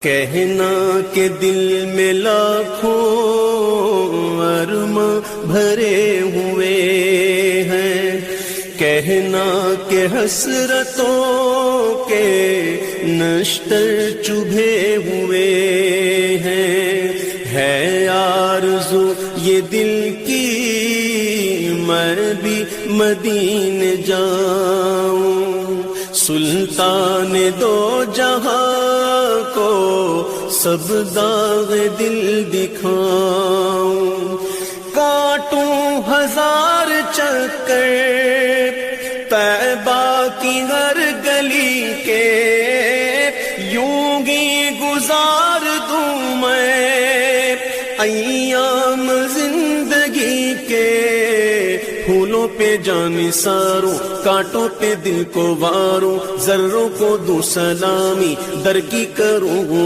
کہنا کہ دل میں لاکھوں ارماں بھرے ہوئے ہیں، کہنا کہ حسرتوں کے نشتر چبھے ہوئے ہیں، ہے آرزو یہ دل کی میں بھی مدینے جاؤں، سلطان دو جہاں کو سب داغ دل دکھاؤں، کاٹوں ہزار چکر طیبہ کی ہر گلی کے، یوں ہی گزار دوں میں ایام زندگی کے، پھولوں پہ جان نثاروں، کانٹوں پہ دل کو واروں، ذروں کو دوں سلامی، در کی کروں